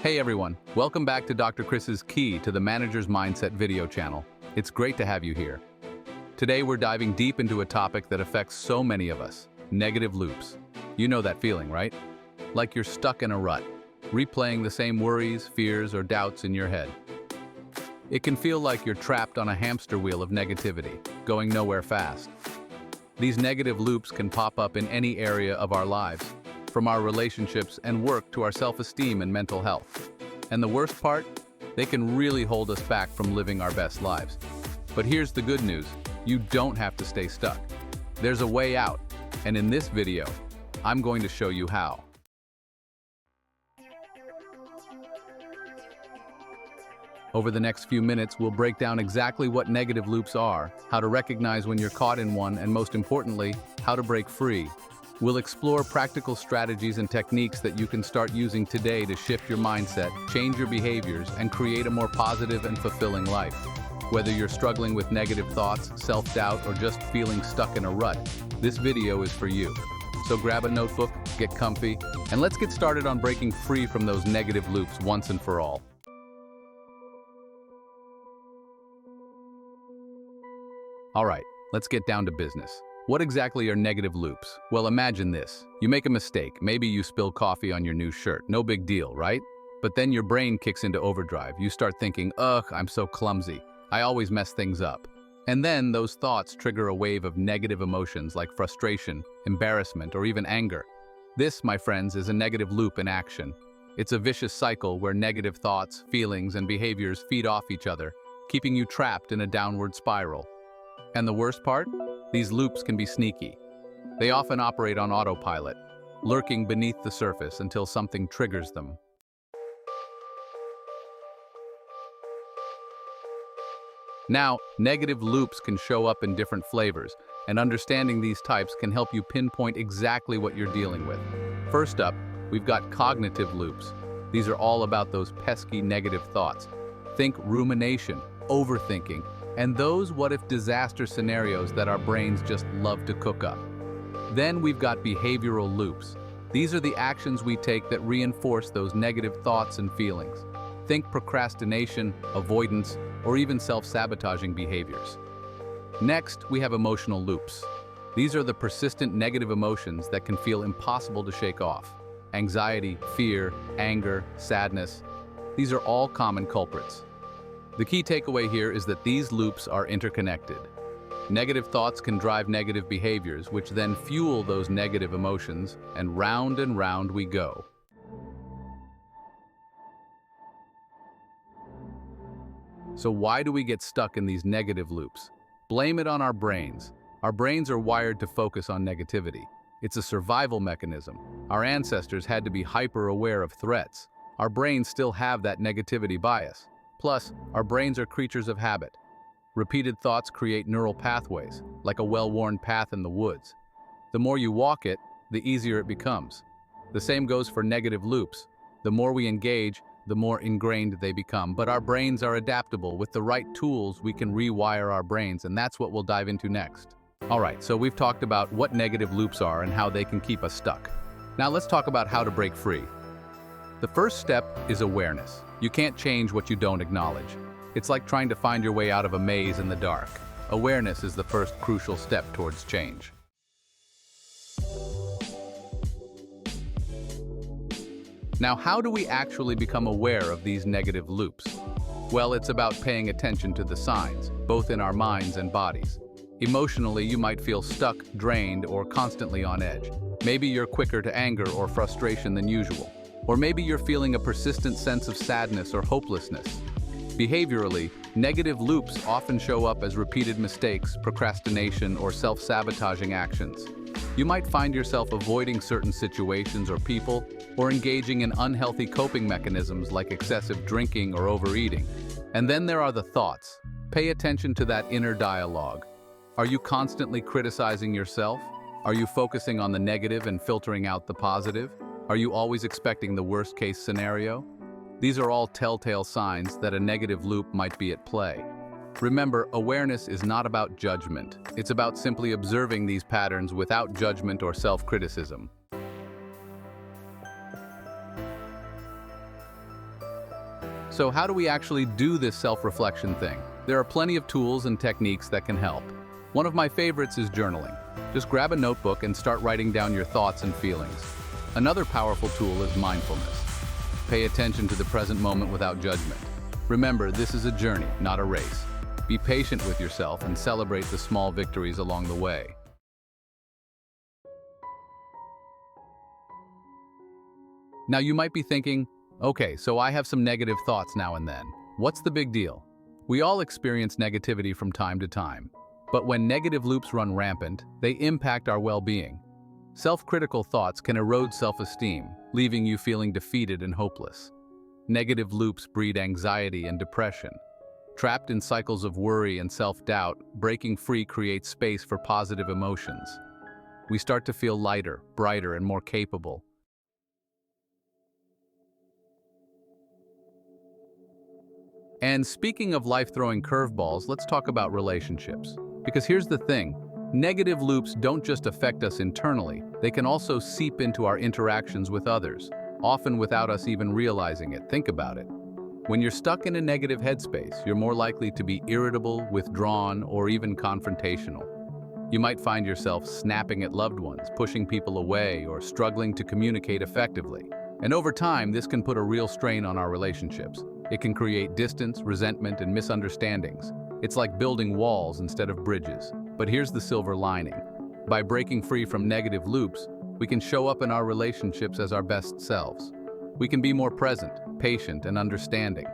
Hey everyone, welcome back to Dr. Chris's Key to the Manager's Mindset video channel. It's great to have you here. Today we're diving deep into a topic that affects so many of us, negative loops. You know that feeling, right? Like you're stuck in a rut, replaying the same worries, fears, or doubts in your head. It can feel like you're trapped on a hamster wheel of negativity, going nowhere fast. These negative loops can pop up in any area of our lives, from our relationships and work to our self-esteem and mental health. And the worst part? They can really hold us back from living our best lives. But here's the good news, you don't have to stay stuck. There's a way out, and in this video, I'm going to show you how. Over the next few minutes, we'll break down exactly what negative loops are, how to recognize when you're caught in one, and most importantly, how to break free. We'll explore practical strategies and techniques that you can start using today to shift your mindset, change your behaviors, and create a more positive and fulfilling life. Whether you're struggling with negative thoughts, self-doubt, or just feeling stuck in a rut, this video is for you. So grab a notebook, get comfy, and let's get started on breaking free from those negative loops once and for all. All right, let's get down to business. What exactly are negative loops? Well, imagine this. You make a mistake. Maybe you spill coffee on your new shirt. No big deal, right? But then your brain kicks into overdrive. You start thinking, ugh, I'm so clumsy. I always mess things up. And then those thoughts trigger a wave of negative emotions like frustration, embarrassment, or even anger. This, my friends, is a negative loop in action. It's a vicious cycle where negative thoughts, feelings, and behaviors feed off each other, keeping you trapped in a downward spiral. And the worst part? These loops can be sneaky. They often operate on autopilot, lurking beneath the surface until something triggers them. Now, negative loops can show up in different flavors, and understanding these types can help you pinpoint exactly what you're dealing with. First up, we've got cognitive loops. These are all about those pesky negative thoughts. Think rumination, overthinking, and those what-if disaster scenarios that our brains just love to cook up. Then we've got behavioral loops. These are the actions we take that reinforce those negative thoughts and feelings. Think procrastination, avoidance, or even self-sabotaging behaviors. Next, we have emotional loops. These are the persistent negative emotions that can feel impossible to shake off. Anxiety, fear, anger, sadness. These are all common culprits. The key takeaway here is that these loops are interconnected. Negative thoughts can drive negative behaviors, which then fuel those negative emotions, and round we go. So why do we get stuck in these negative loops? Blame it on our brains. Our brains are wired to focus on negativity. It's a survival mechanism. Our ancestors had to be hyper-aware of threats. Our brains still have that negativity bias. Plus, our brains are creatures of habit. Repeated thoughts create neural pathways, like a well-worn path in the woods. The more you walk it, the easier it becomes. The same goes for negative loops. The more we engage, the more ingrained they become. But our brains are adaptable. With the right tools, we can rewire our brains, and that's what we'll dive into next. All right, so we've talked about what negative loops are and how they can keep us stuck. Now let's talk about how to break free. The first step is awareness. You can't change what you don't acknowledge. It's like trying to find your way out of a maze in the dark. Awareness is the first crucial step towards change. Now, how do we actually become aware of these negative loops? Well, it's about paying attention to the signs, both in our minds and bodies. Emotionally, you might feel stuck, drained, or constantly on edge. Maybe you're quicker to anger or frustration than usual. Or maybe you're feeling a persistent sense of sadness or hopelessness. Behaviorally, negative loops often show up as repeated mistakes, procrastination, or self-sabotaging actions. You might find yourself avoiding certain situations or people, or engaging in unhealthy coping mechanisms like excessive drinking or overeating. And then there are the thoughts. Pay attention to that inner dialogue. Are you constantly criticizing yourself? Are you focusing on the negative and filtering out the positive? Are you always expecting the worst-case scenario? These are all telltale signs that a negative loop might be at play. Remember, awareness is not about judgment. It's about simply observing these patterns without judgment or self-criticism. So how do we actually do this self-reflection thing? There are plenty of tools and techniques that can help. One of my favorites is journaling. Just grab a notebook and start writing down your thoughts and feelings. Another powerful tool is mindfulness. Pay attention to the present moment without judgment. Remember, this is a journey, not a race. Be patient with yourself and celebrate the small victories along the way. Now you might be thinking, okay, so I have some negative thoughts now and then. What's the big deal? We all experience negativity from time to time. But when negative loops run rampant, they impact our well-being. Self-critical thoughts can erode self-esteem, leaving you feeling defeated and hopeless. Negative loops breed anxiety and depression. Trapped in cycles of worry and self-doubt, breaking free creates space for positive emotions. We start to feel lighter, brighter, and more capable. And speaking of life-throwing curveballs, let's talk about relationships. Because here's the thing, negative loops don't just affect us internally, they can also seep into our interactions with others, often without us even realizing it. Think about it. When you're stuck in a negative headspace, you're more likely to be irritable, withdrawn, or even confrontational. You might find yourself snapping at loved ones, pushing people away, or struggling to communicate effectively. And over time, this can put a real strain on our relationships. It can create distance, resentment, and misunderstandings. It's like building walls instead of bridges. But here's the silver lining. By breaking free from negative loops, we can show up in our relationships as our best selves. We can be more present, patient, and understanding.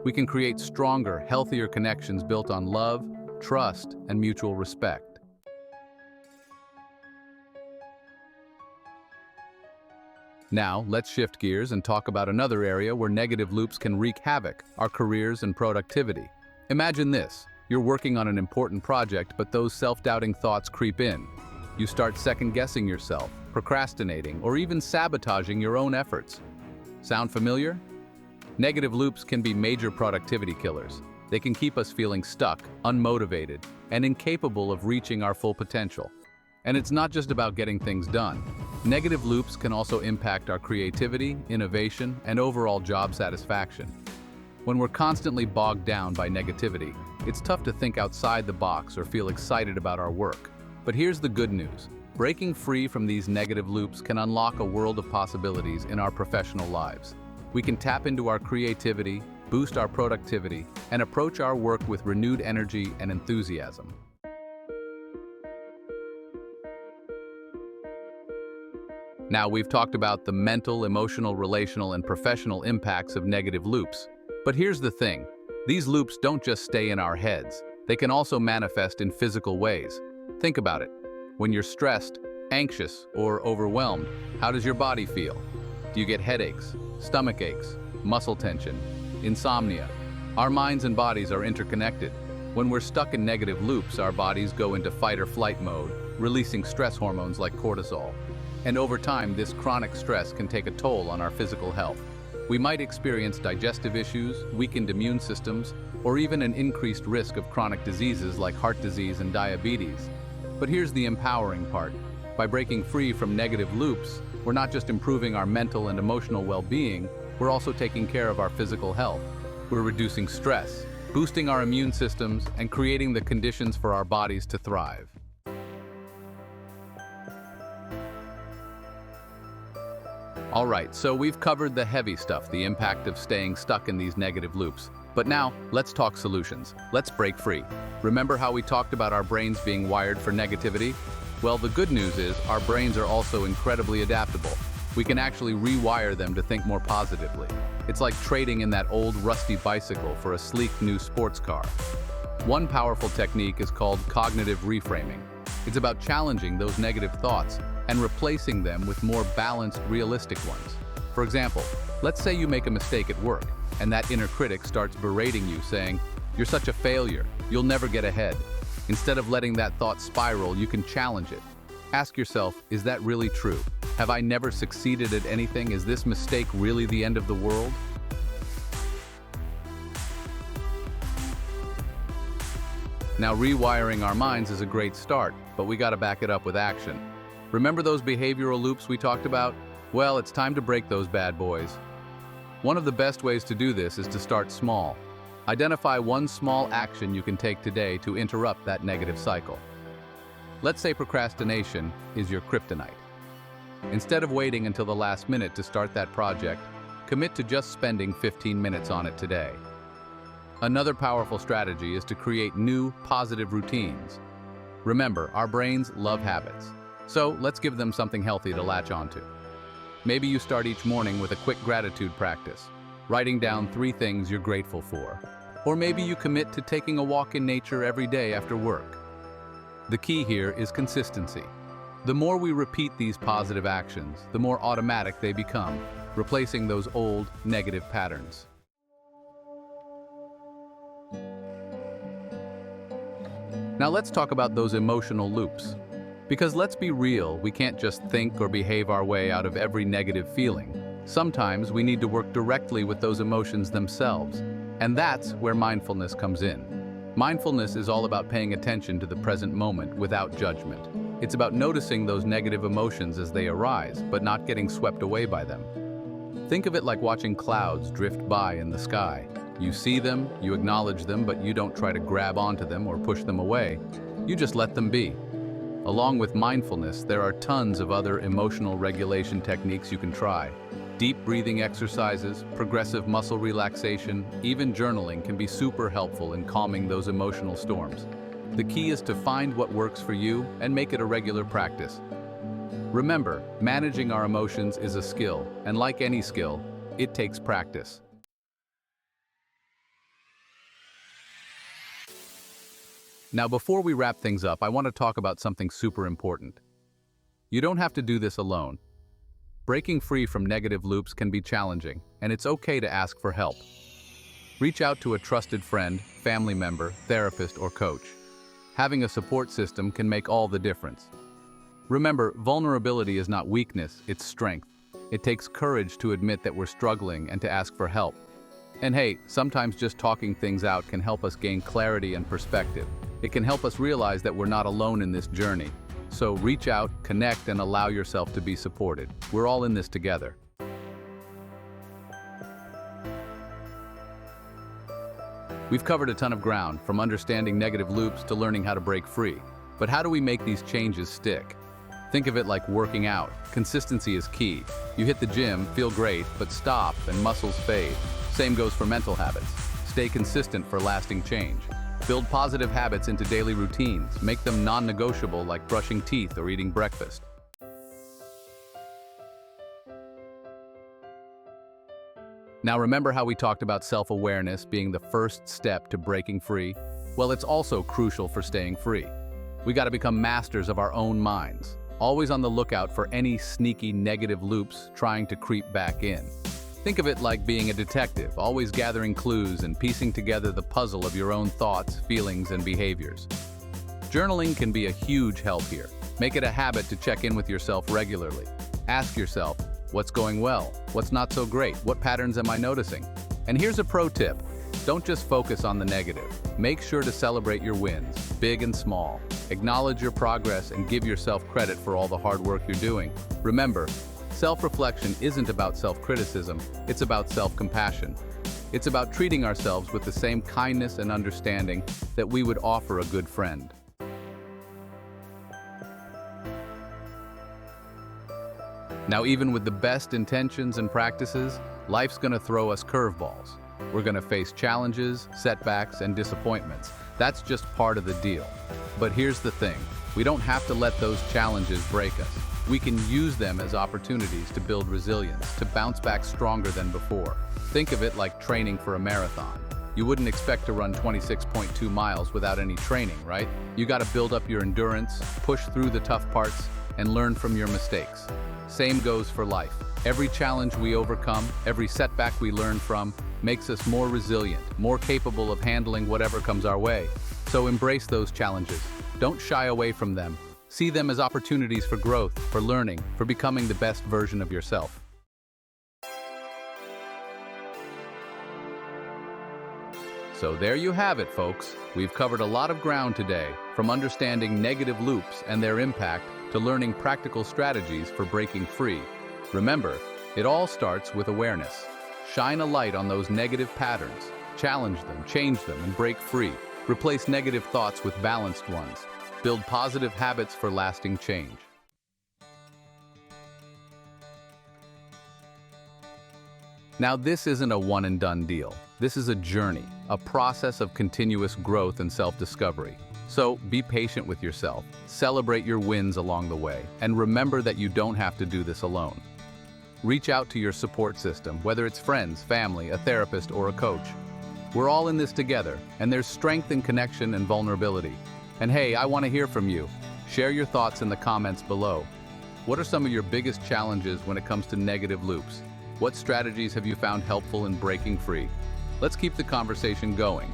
We can create stronger, healthier connections built on love, trust, and mutual respect. Now, let's shift gears and talk about another area where negative loops can wreak havoc, our careers and productivity. Imagine this, you're working on an important project, but those self-doubting thoughts creep in. You start second-guessing yourself, procrastinating, or even sabotaging your own efforts. Sound familiar? Negative loops can be major productivity killers. They can keep us feeling stuck, unmotivated, and incapable of reaching our full potential. And it's not just about getting things done. Negative loops can also impact our creativity, innovation, and overall job satisfaction. When we're constantly bogged down by negativity, it's tough to think outside the box or feel excited about our work. But here's the good news. Breaking free from these negative loops can unlock a world of possibilities in our professional lives. We can tap into our creativity, boost our productivity, and approach our work with renewed energy and enthusiasm. Now, we've talked about the mental, emotional, relational, and professional impacts of negative loops. But here's the thing, these loops don't just stay in our heads. They can also manifest in physical ways. Think about it. When you're stressed, anxious, or overwhelmed, how does your body feel? Do you get headaches, stomach aches, muscle tension, insomnia? Our minds and bodies are interconnected. When we're stuck in negative loops, our bodies go into fight or flight mode, releasing stress hormones like cortisol. And over time, this chronic stress can take a toll on our physical health. We might experience digestive issues, weakened immune systems, or even an increased risk of chronic diseases like heart disease and diabetes. But here's the empowering part. By breaking free from negative loops, we're not just improving our mental and emotional well-being, we're also taking care of our physical health. We're reducing stress, boosting our immune systems, and creating the conditions for our bodies to thrive. All right, so we've covered the heavy stuff, the impact of staying stuck in these negative loops. But now, let's talk solutions. Let's break free. Remember how we talked about our brains being wired for negativity? Well, the good news is our brains are also incredibly adaptable. We can actually rewire them to think more positively. It's like trading in that old rusty bicycle for a sleek new sports car. One powerful technique is called cognitive reframing. It's about challenging those negative thoughts and replacing them with more balanced, realistic ones. For example, let's say you make a mistake at work, and that inner critic starts berating you, saying, "You're such a failure, you'll never get ahead." Instead of letting that thought spiral, you can challenge it. Ask yourself, is that really true? Have I never succeeded at anything? Is this mistake really the end of the world? Now, rewiring our minds is a great start, but we gotta back it up with action. Remember those behavioral loops we talked about? Well, it's time to break those bad boys. One of the best ways to do this is to start small. Identify one small action you can take today to interrupt that negative cycle. Let's say procrastination is your kryptonite. Instead of waiting until the last minute to start that project, commit to just spending 15 minutes on it today. Another powerful strategy is to create new, positive routines. Remember, our brains love habits, so let's give them something healthy to latch onto. Maybe you start each morning with a quick gratitude practice, writing down 3 things you're grateful for. Or maybe you commit to taking a walk in nature every day after work. The key here is consistency. The more we repeat these positive actions, the more automatic they become, replacing those old, negative patterns. Now let's talk about those emotional loops. Because let's be real, we can't just think or behave our way out of every negative feeling. Sometimes we need to work directly with those emotions themselves, and that's where mindfulness comes in. Mindfulness is all about paying attention to the present moment without judgment. It's about noticing those negative emotions as they arise, but not getting swept away by them. Think of it like watching clouds drift by in the sky. You see them, you acknowledge them, but you don't try to grab onto them or push them away. You just let them be. Along with mindfulness, there are tons of other emotional regulation techniques you can try. Deep breathing exercises, progressive muscle relaxation, even journaling can be super helpful in calming those emotional storms. The key is to find what works for you and make it a regular practice. Remember, managing our emotions is a skill, and like any skill, it takes practice. Now, before we wrap things up, I want to talk about something super important. You don't have to do this alone. Breaking free from negative loops can be challenging, and it's okay to ask for help. Reach out to a trusted friend, family member, therapist, or coach. Having a support system can make all the difference. Remember, vulnerability is not weakness, it's strength. It takes courage to admit that we're struggling and to ask for help. And hey, sometimes just talking things out can help us gain clarity and perspective. It can help us realize that we're not alone in this journey. So reach out, connect, and allow yourself to be supported. We're all in this together. We've covered a ton of ground, from understanding negative loops to learning how to break free. But how do we make these changes stick? Think of it like working out. Consistency is key. You hit the gym, feel great, but stop and muscles fade. Same goes for mental habits. Stay consistent for lasting change. Build positive habits into daily routines. Make them non-negotiable, like brushing teeth or eating breakfast. Now, remember how we talked about self-awareness being the first step to breaking free? Well, it's also crucial for staying free. We got to become masters of our own minds, always on the lookout for any sneaky negative loops trying to creep back in. Think of it like being a detective, always gathering clues and piecing together the puzzle of your own thoughts, feelings, and behaviors. Journaling can be a huge help here. Make it a habit to check in with yourself regularly. Ask yourself, what's going well? What's not so great? What patterns am I noticing? And here's a pro tip. Don't just focus on the negative. Make sure to celebrate your wins, big and small. Acknowledge your progress and give yourself credit for all the hard work you're doing. Remember, self-reflection isn't about self-criticism, it's about self-compassion. It's about treating ourselves with the same kindness and understanding that we would offer a good friend. Now, even with the best intentions and practices, life's gonna throw us curveballs. We're gonna face challenges, setbacks, and disappointments. That's just part of the deal. But here's the thing, we don't have to let those challenges break us. We can use them as opportunities to build resilience, to bounce back stronger than before. Think of it like training for a marathon. You wouldn't expect to run 26.2 miles without any training, right? You gotta build up your endurance, push through the tough parts, and learn from your mistakes. Same goes for life. Every challenge we overcome, every setback we learn from, makes us more resilient, more capable of handling whatever comes our way. So embrace those challenges. Don't shy away from them. See them as opportunities for growth, for learning, for becoming the best version of yourself. So there you have it, folks. We've covered a lot of ground today, from understanding negative loops and their impact to learning practical strategies for breaking free. Remember, it all starts with awareness. Shine a light on those negative patterns. Challenge them, change them, and break free. Replace negative thoughts with balanced ones. Build positive habits for lasting change. Now, this isn't a one-and-done deal. This is a journey, a process of continuous growth and self-discovery. So, be patient with yourself, celebrate your wins along the way, and remember that you don't have to do this alone. Reach out to your support system, whether it's friends, family, a therapist, or a coach. We're all in this together, and there's strength in connection and vulnerability. And hey, I want to hear from you. Share your thoughts in the comments below. What are some of your biggest challenges when it comes to negative loops? What strategies have you found helpful in breaking free? Let's keep the conversation going.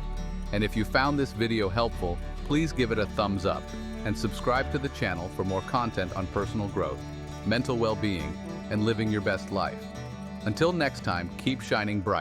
And if you found this video helpful, please give it a thumbs up and subscribe to the channel for more content on personal growth, mental well-being, and living your best life. Until next time, keep shining bright.